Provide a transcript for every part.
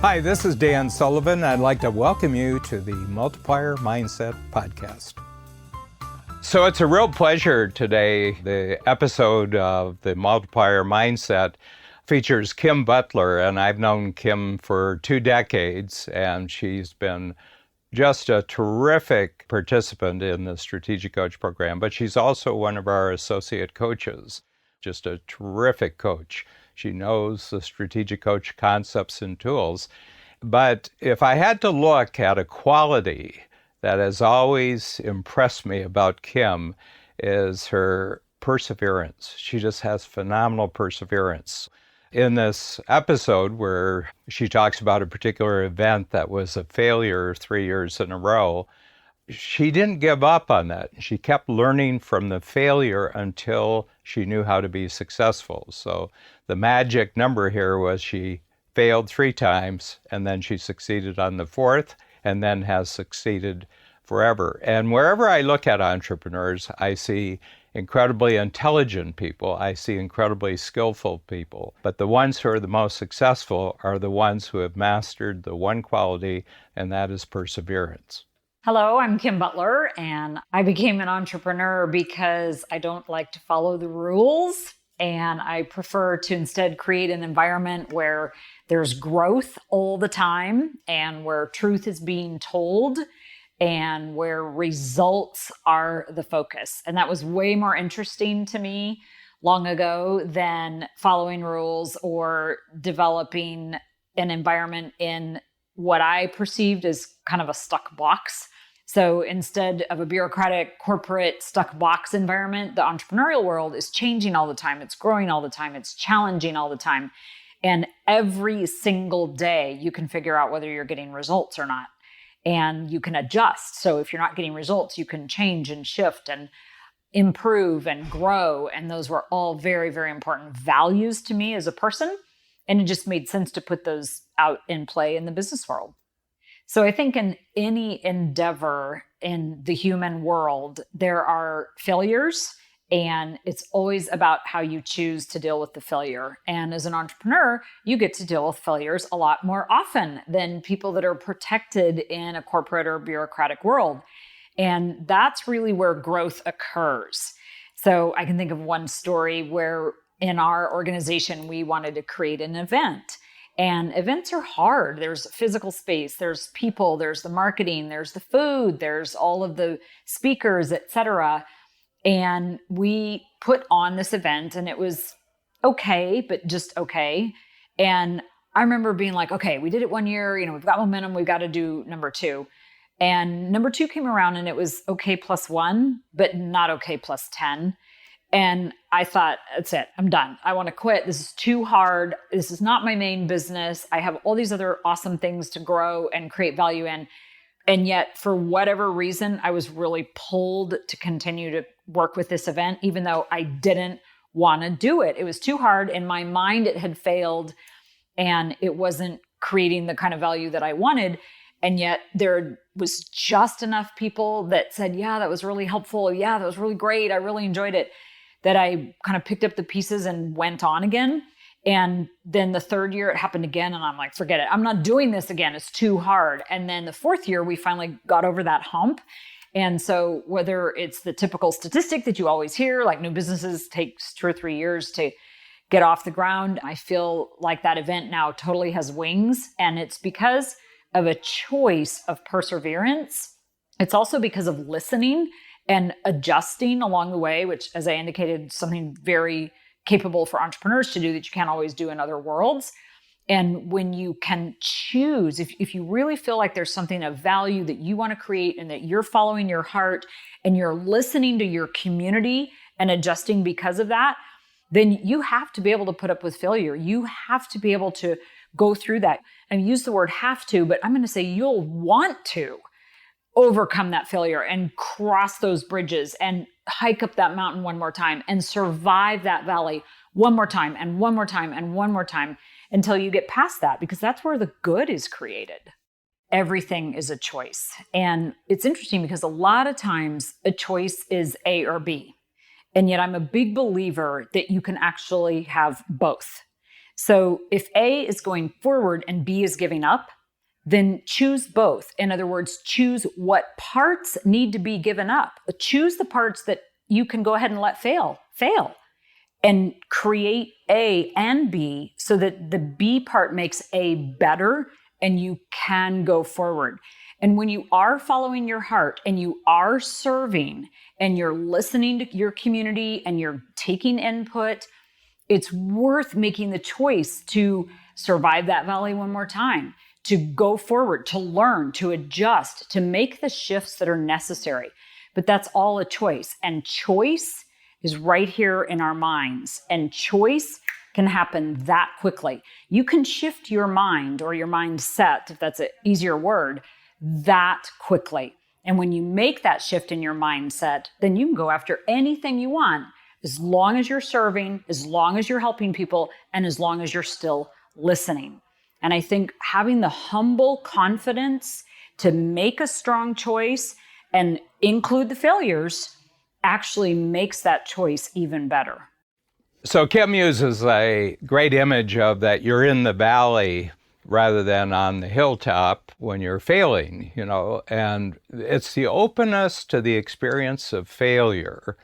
Hi, this is Dan Sullivan. I'd like to welcome you to the Multiplier Mindset Podcast. So it's a real pleasure today. The episode of the Multiplier Mindset features Kim Butler, and I've known Kim for 2 decades, and she's been just a terrific participant in the Strategic Coach program, but she's also one of our associate coaches, just a terrific coach. She knows the Strategic Coach concepts and tools. But if I had to look at a quality that has always impressed me about Kim is her perseverance. She just has phenomenal perseverance. In this episode where she talks about a particular event that was a failure 3 years in a row, she didn't give up on that. She kept learning from the failure until she knew how to be successful. So the magic number here was she failed 3 times, and then she succeeded on the 4th, and then has succeeded forever. And wherever I look at entrepreneurs, I see incredibly intelligent people. I see incredibly skillful people. But the ones who are the most successful are the ones who have mastered the one quality, and that is perseverance. Hello, I'm Kim Butler, and I became an entrepreneur because I don't like to follow the rules, and I prefer to instead create an environment where there's growth all the time and where truth is being told and where results are the focus. And that was way more interesting to me long ago than following rules or developing an environment in what I perceived as kind of a stuck box. So instead of a bureaucratic, corporate, stuck box environment, the entrepreneurial world is changing all the time. It's growing all the time. It's challenging all the time. And every single day, you can figure out whether you're getting results or not. And you can adjust. So if you're not getting results, you can change and shift and improve and grow. And those were all very, very important values to me as a person. And it just made sense to put those out in play in the business world. So I think in any endeavor in the human world, there are failures, and it's always about how you choose to deal with the failure. And as an entrepreneur, you get to deal with failures a lot more often than people that are protected in a corporate or bureaucratic world. And that's really where growth occurs. So I can think of one story where in our organization, we wanted to create an event. And events are hard. There's physical space, there's people, there's the marketing, there's the food, there's all of the speakers, etc. And we put on this event and it was okay, but just okay. And I remember being like, okay, we did it 1 year, we've got momentum, we've got to do number 2. And number 2 came around and it was okay +1, but not okay +10. And I thought, that's it. I'm done. I want to quit. This is too hard. This is not my main business. I have all these other awesome things to grow and create value in. And yet, for whatever reason, I was really pulled to continue to work with this event, even though I didn't want to do it. It was too hard. In my mind, it had failed and it wasn't creating the kind of value that I wanted. And yet there was just enough people that said, yeah, that was really helpful. Yeah, that was really great. I really enjoyed it, that I kind of picked up the pieces and went on again. And then the 3rd year it happened again. And I'm like, forget it. I'm not doing this again. It's too hard. And then the 4th year, we finally got over that hump. And so whether it's the typical statistic that you always hear, like new businesses takes 2 or 3 years to get off the ground, I feel like that event now totally has wings. And it's because of a choice of perseverance. It's also because of listening and adjusting along the way, which, as I indicated, is something very capable for entrepreneurs to do that you can't always do in other worlds. And when you can choose, if you really feel like there's something of value that you want to create and that you're following your heart and you're listening to your community and adjusting because of that, then you have to be able to put up with failure. You have to be able to go through that. And use the word have to, but I'm going to say you'll want to overcome that failure and cross those bridges and hike up that mountain one more time and survive that valley one more time and one more time and one more time until you get past that, because that's where the good is created. Everything is a choice. And it's interesting because a lot of times a choice is A or B. And yet I'm a big believer that you can actually have both. So if A is going forward and B is giving up, then choose both. In other words, choose what parts need to be given up. Choose the parts that you can go ahead and let fail, and create A and B so that the B part makes A better and you can go forward. And when you are following your heart and you are serving and you're listening to your community and you're taking input, it's worth making the choice to survive that valley one more time, to go forward, to learn, to adjust, to make the shifts that are necessary. But that's all a choice. And choice is right here in our minds. And choice can happen that quickly. You can shift your mind or your mindset, if that's an easier word, that quickly. And when you make that shift in your mindset, then you can go after anything you want, as long as you're serving, as long as you're helping people, and as long as you're still listening. And I think having the humble confidence to make a strong choice and include the failures actually makes that choice even better. So Kim uses a great image of that you're in the valley rather than on the hilltop when you're failing, and it's the openness to the experience of failure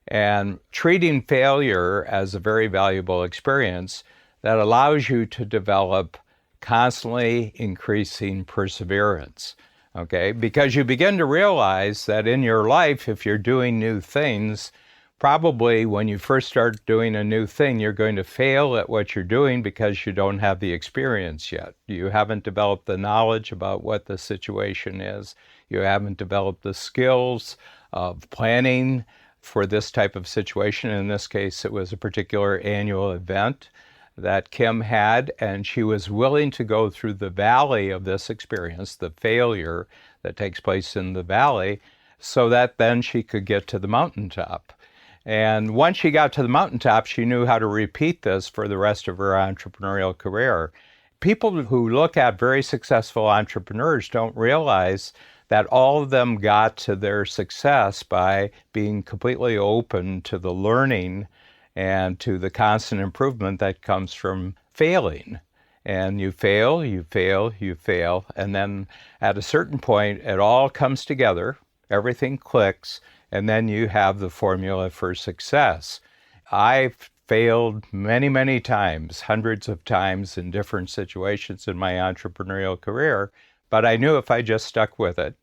and treating failure as a very valuable experience that allows you to develop constantly increasing perseverance. Okay, because you begin to realize that in your life, if you're doing new things, probably when you first start doing a new thing, you're going to fail at what you're doing because you don't have the experience yet. You haven't developed the knowledge about what the situation is. You haven't developed the skills of planning for this type of situation. In this case, it was a particular annual event that Kim had, and she was willing to go through the valley of this experience, the failure that takes place in the valley, so that then she could get to the mountaintop. And once she got to the mountaintop, she knew how to repeat this for the rest of her entrepreneurial career. People who look at very successful entrepreneurs don't realize that all of them got to their success by being completely open to the learning and to the constant improvement that comes from failing. And you fail, and then at a certain point, it all comes together, everything clicks, and then you have the formula for success. I've failed many, many times, hundreds of times in different situations in my entrepreneurial career, but I knew if I just stuck with it,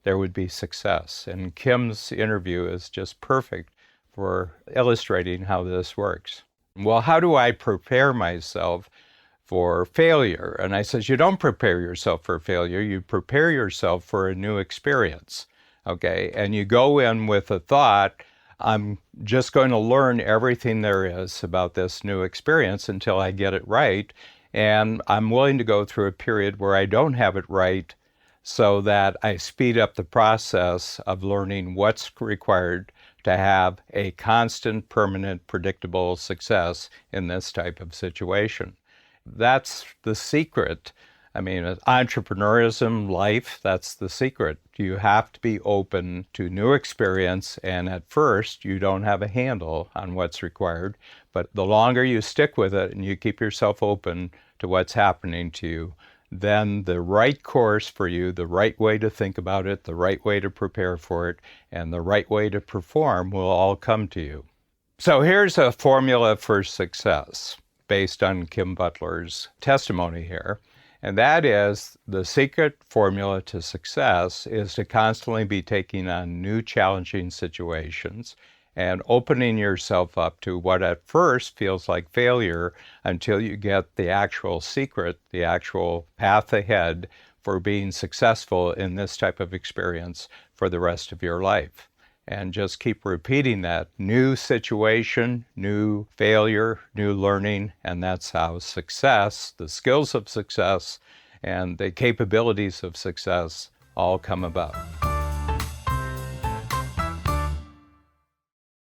there would be success. And Kim's interview is just perfect for illustrating how this works. Well, how do I prepare myself for failure? And I says, you don't prepare yourself for failure, you prepare yourself for a new experience, okay? And you go in with a thought, I'm just going to learn everything there is about this new experience until I get it right. And I'm willing to go through a period where I don't have it right so that I speed up the process of learning what's required to have a constant, permanent, predictable success in this type of situation. That's the secret. I mean, entrepreneurism, life, that's the secret. You have to be open to new experience, and at first, you don't have a handle on what's required, but the longer you stick with it and you keep yourself open to what's happening to you, then the right course for you, the right way to think about it, the right way to prepare for it, and the right way to perform will all come to you. So here's a formula for success based on Kim Butler's testimony here. And that is, the secret formula to success is to constantly be taking on new challenging situations and opening yourself up to what at first feels like failure until you get the actual secret, the actual path ahead for being successful in this type of experience for the rest of your life. And just keep repeating that. New situation, new failure, new learning, and that's how success, the skills of success, and the capabilities of success all come about.